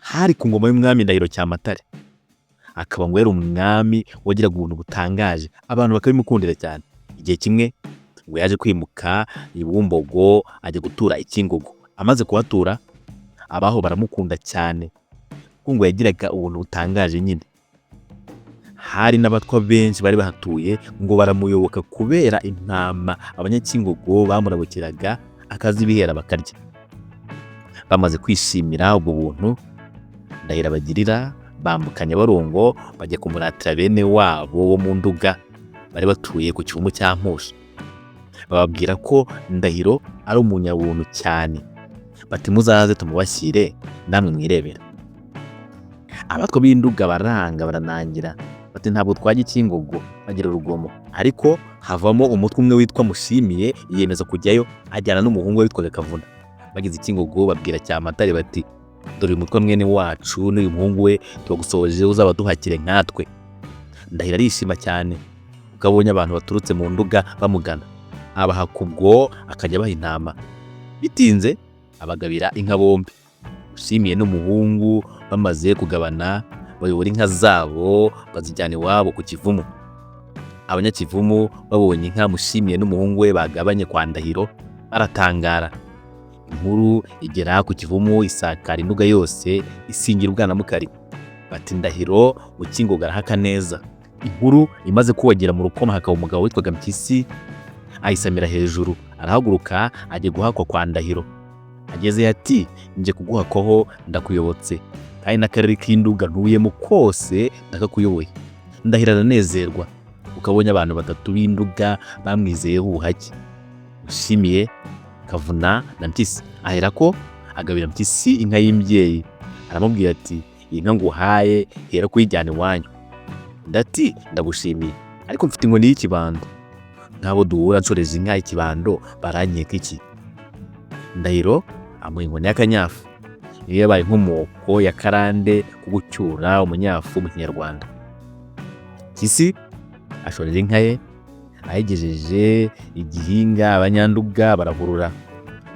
hari ku ngoma y'umwami Ndahiro Cyamatare, akaba ngo yari umwami wagiraga ubuntu butangaje, abantu bakabimukundira cyane. Igihe kimwe ngo yaje kwimuka i Bumbogo ajya gutura i Kingogo. Amaze kuhatura abaho baramukunda cyane kuko ngo yagiraga ubuntu butangaje nyine. Hari n'abatwa benshi bari bahatuye ngo baramuyoboka kubera intama abanyakingogo bamurabukiraga akazibihera bakarya. Bamaze kwishimira ubwo buntu Ndahiro abagirira, bambuka Nyabarongo bajya kumuratira bene wabo wo mu Nduga bari batuye ku Kivumu cya Mpusha. Bababwira ko Ndahiro ari umunyabuntu cyane, bati muzaze tumubashyire namwe mwirebera. Abatwa b'Induga baranga baranangira, bati ntabwo twajya Kingogo bagira urugomo. Ariko havamo umutwe umwe witwa Mushimiye yiyemeza kujyayo ajyana n'umuhungu we witwaga Kavuna. Bageze Kingogo babwira Cyamatare bati dore uyu mutwe mwene wacu n'uyu muhungu we tubagusohoje uzaba duhakire nkatwe. Ndahiro arishima cyane ukabonye abantu baturutse mu Nduga bamugana, abaha kubwo akajya baha intama. Bitinze abagabira inka bombi. Mushimiye n'umuhungu bamaze kugabana bayobora inka zabo bazijyana iwabo ku Kivumu. Abanyakivumu babonye inka Mushimiye n'umuhungu we bagabanye kwa Ndahiro baratangara. Inkuru igera ku Kivumu isakara Induga yose isingira Ubwanamukari. Bati Ndahiro mu Kingogo arahaka neza. Inkuru imaze kuwagera mu Rukoma hakaba umugabo witwaga Mpyisi ayisamira hejuru, arahaguruka ajya guhakwa kwa Ndahiro. Ageze ati nje kuguhakwaho ndakuyobotse, kandi n'akarere k'Induga ntuyemo kose ndakakuyoboye. Ndahiro aranezerwa ukabonye abantu batatu b'Induga bamwizeyeho ubuhake, Mushimiye, Kavuna na Mpyisi. Aherako agabira Mpyisi inka y'imbyeyi, aramubwira ati iyi nka nguhaye hera kuyijyana iwanyu. Ndati ndagushimiye, ariko mfite inkoni y'ikibando, nk'abo duhura nshoreza inka y'ikibando baranyeka iki? Ndahiro amuha inkoni y'akanyafu, iyo yabaye nk'umoko ya karande ku gucyura umunyafu mu Kinyarwanda. Mpyisi ashorera inka ye, ayigejeje igihinga Abanyanduga barahurura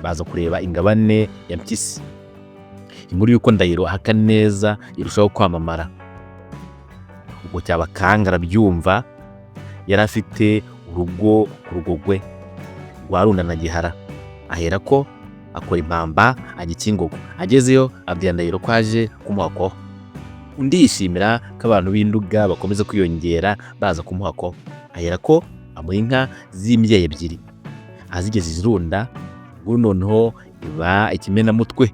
baza kureba ingabane ya Mpyisi. Inkuru y'uko Ndahiro ahaka neza irushaho kwamamara. Ubwo Cyabakanga arabyumva, yari afite urugo ku Rugogwe rwa Runda na Gihara. Aherako akora impamba ajya Kingogo. Agezeyo abwira Ndahiro ko aje kumuhakwaho. Undi yishimira ko abantu b'Induga bakomeza kwiyongera baza kumuhakwaho. Aherako amuha inka z'imbyeyi ebyiri, azigejeje Runda. Ubu noneho iba ikimenamutwe.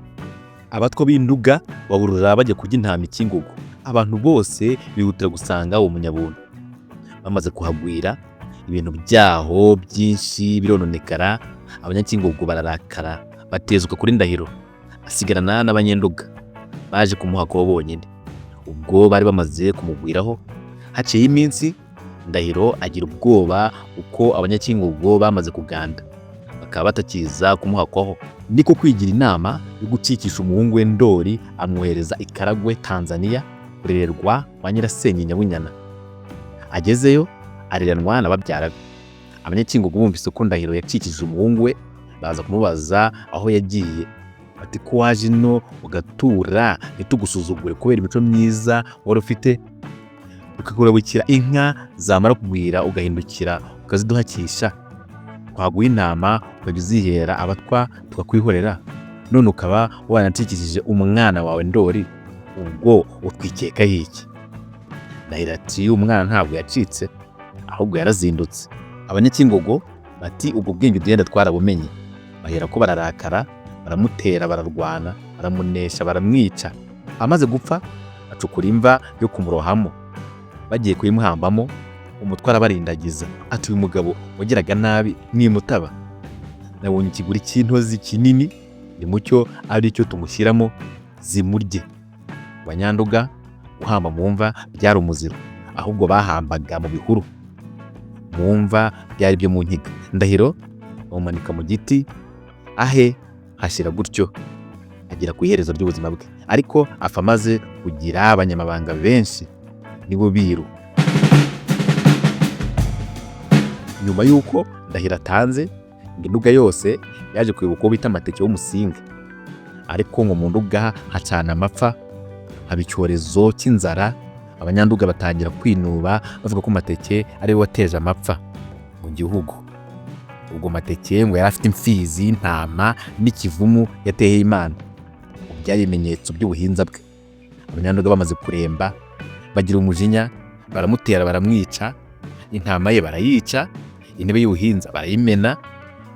Abatwa b'Induga bahurura bajya kurya intama i Kingogo. Abantu bose bihutira gusanga uwo munyabuntu. Bamaze kuhagwira ibintu byaho byinshi birononekara. Abanyakingogo bararakara batezuka kuri Ndahiro, asigarana n'Abanyenduga baje kumuhakwaho bonyine. Ubwo bari bamaze kumugwiraho, haciye iminsi Ndahiro agira ubwoba uko Abanyakingogo bamaze kuganda, bakaba batakiza kumuhakwaho. Niko kwigira inama yo gucikisha umuhungu we Ndori, amwohereza i Karagwe Tanzania kurererwa kwa Nyirasenge Nyabunyana. Agezeyo areranwa na babyara be. Abanyakingogo bumvise ko Ndahiro yacikije umuhungu we baza kumubaza aho yagiye. Bati ko waje no ugatura ntitugusuzugure kubera imico myiza wari ufite, ukakurabukira inka zamara kugwira ugahindukira ukaziduhakisha, twaguha intama ukajya uzihera abatwa tukakwihorera, none ukaba wanacikishije umwana wawe Ndori, ubwo utwikekaho iki? Ndahiro ati umwana ntabwo yacitse ahubwo yarazindutse. Abanyakingogo bati ubwo bwenge ugenda twarabumenye. Baherako bararakara baramutera, bararwana, baramunesha, baramwica. Amaze gupfa acukura imva yo kumurohamo. Bagiye kuyimuhambamo umutwe arabarindagiza ati uyu mugabo wagiraga nabi nimutaba, nabonye ikiguri cy'intozi kinini ni mucyo ari cyo tumushyiramo zimurye. Abanyanduga guhamba mu mva byari umuziro, ahubwo bahambaga mu bihuru. Mu mva byari byo mu nkiga. Ndahiro bamumanika mu giti, ahe hashira gutyo agera ku iherezo ry'ubuzima bwe, ariko apfa amaze kugira abanyamabanga benshi nibo biru. Nyuma y'uko Ndahiro atanze, Induga yose yaje kwibuka uwo bita Amateke w'Umusinga, ariko ngo mu Nduga hacana amapfa haba icyorezo cy'inzara, abanyanduga batangira kwinuba bavuga ko Mateke ari we wateje amapfa mu gihugu. Ubwo Mateke ngo yari afite imfizi y'intama n'ikivumu yateye Imana, byari ibimenyetso by'ubuhinza bwe. Abanyanduga bamaze kuremba bagira umujinya, baramutera baramwica, intama ye barayica, intebe y'ubuhinza barayimena,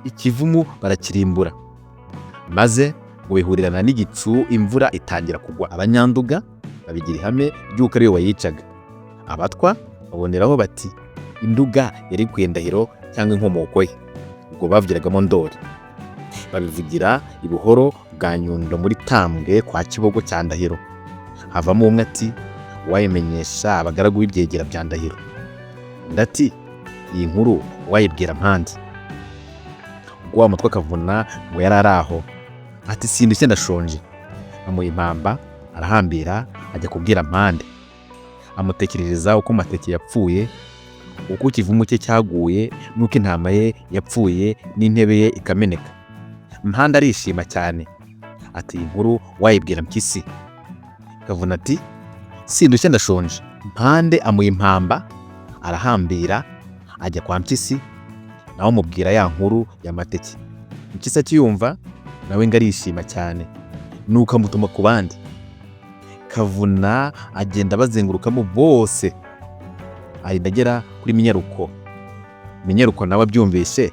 ikivumu barakirimbura. Maze ngo bihurirana n'igicu, imvura itangira kugwa. Abanyanduga babigira ihame ry'uko ari we wayicaga. Abatwa baboneraho bati Induga yari ku Ndahiro cyangwa inkomoko ye, ubwo bavugiragamo Ndoli. Babivugira i Buhoro bwa Nyundo muri Tambwe kwa Kibogo cya Ndahiro. Havamo umwe ati wayimenyesha abagaragu b'ibyegera bya Ndahiro. Ndati iyi nkuru wayibwira Mpande. Ubwo wa mutwe Kavuna ngo yari araho ati sindushye ndashonje. Amuha impamba arahambira ajya kubwira Mpande. Amutekerereza uko Mateke yapfuye, uko ikivumu cye cyaguye, nuko intama ye yapfuye n'intebe ye ikameneka. Mpande arishima cyane ati iyi nkuru wayibwira Mpyisi. Kavuna ati sindushye ndashonje. Mpande amuha impamba arahambira ajya kwa Mpyisi, nawe amubwira ya nkuru ya Mateke. Mpyisi akiyumva nawe ngo arishima cyane, nuko amutuma ku bandi. Kavuna agenda bazengurukamo bose arinda agera kuri Minyaruko. Minyaruko nawe abyumvise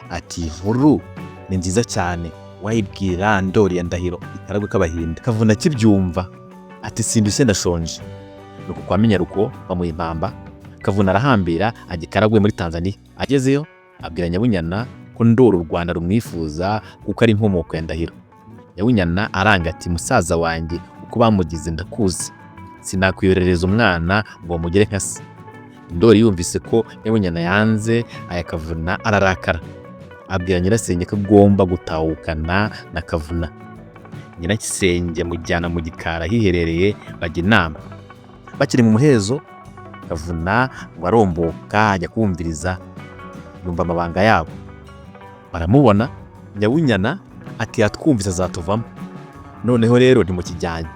ati inkuru ni nziza cyane, wayibwira Ndoli ya Ndahiro ikaragwe k'Abahinda. Kavuna akibyumva ati sindushye ndashonje. Nuko kwa Minyaruko bamuha impamba, Kavuna arahambira ajya ikaragwe muri Tanzania. Agezeyo abwira Nyabunyana ko Ndoli u Rwanda rumwifuza kuko ari inkomoko ya Ndahiro. Nyabunyana aranga ati musaza wanjye uko bamugize ndakuzi, sinakwiyorereza umwana ngo mugere nka se. Ndoli yumvise ko Nyabunyana yanze aya Kavuna ararakara, abwira Nyirasenge ko agomba gutahukana na Kavuna. Nyirasenge mujyana mu gikara hiherereye bajya inama. Bakiri mu muhezo, Kavuna ngo aromboka ajya kumviriza, yumva amabanga yabo. Baramubona, Nyabunyana ati yatwumvise azatuvamo, noneho rero ntimukijyanye.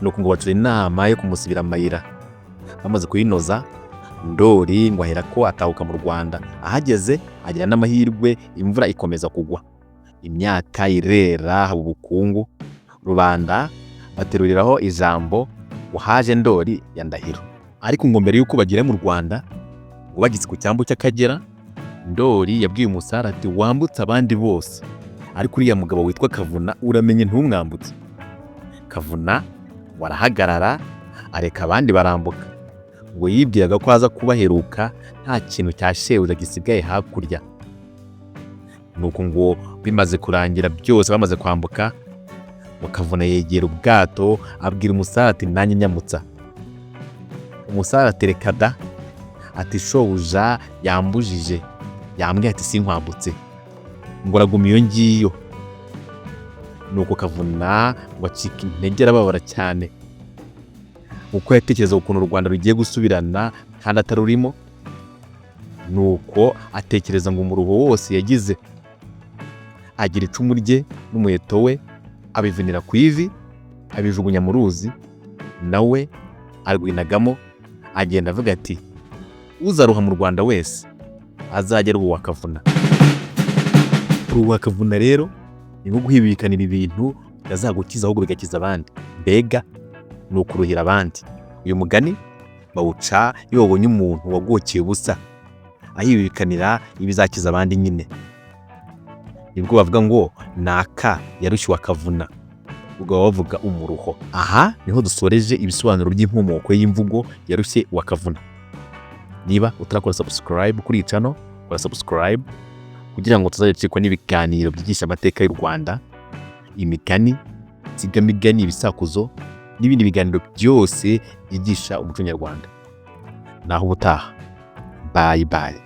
Nuko ngo bacura inama yo kumusibira amayira. Bamaze kuyinoza, Ndoli ngo ahera ko atahuka mu Rwanda. Ahageze agira n'amahirwe, imvura ikomeza kugwa, imyaka irera, haba ubukungu. Rubanda bateruriraho ijambo ngo haje Ndoli ya Ndahiro. Ariko ngo mbere y'uko bagera mu Rwanda, ngo bageze ku cyambu cy'Akagera, Ndoli yabwiye umusare ati wambutse abandi bose, ariko uriya mugabo witwa Kavuna uramenye ntumwambutse. Kavuna warahagarara areka abandi barambuka, ngo yibwiraga ko aza kubaheruka nta kintu cya shebuja gisigaye hakurya. Nuko ngo bimaze kurangira byose bamaze kwambuka, ngo Kavuna yegera ubwato abwira umusare ati nanjye nyamutsa. Umusare atereka da ati shobuja yambujije, yambwiye ati sinkwambutse, ngo araguma iyo ngiyo. Nuko Kavuna ngo acika intege arababara cyane, uko yatekereza ukuntu u Rwanda rugiye gusubirana kandi atarurimo. Nuko atekereza ngo umuruho wose yagize, agira icumu rye n'umuheto we abivunira ku ivi, abijugunya mu ruzi, nawe arwinagamo. Agenda avuga ati uzaruha mu Rwanda wese azajya ari uwa Kavuna. Uwa Kavuna rero ni nko guhibikanira ibintu bitazagukiza ahubwo bigakiza abandi, mbega ni ukuruhira abandi. Uyu mugani bawuca iyo babonye umuntu wagokeye ubusa ahibikanira ibizakiza abandi nyine. Nibwo bavuga ngo naka yarushye wa Kavuna, ubwo bavuga umuruho. Aha niho dusoreje ibisobanuro by'inkomoko y'imvugo yarushye wa Kavuna. Niba utarakora subscribe kuri channel, kora subscribe kugira ngo tuzajyicikwa n'ibiganiro byigisha amateka y'u Rwanda, imigani, insigamigani, ibisakuzo n'ibindi biganiro byose byigisha umuco nyarwanda. Naho ubutaha, bye bye.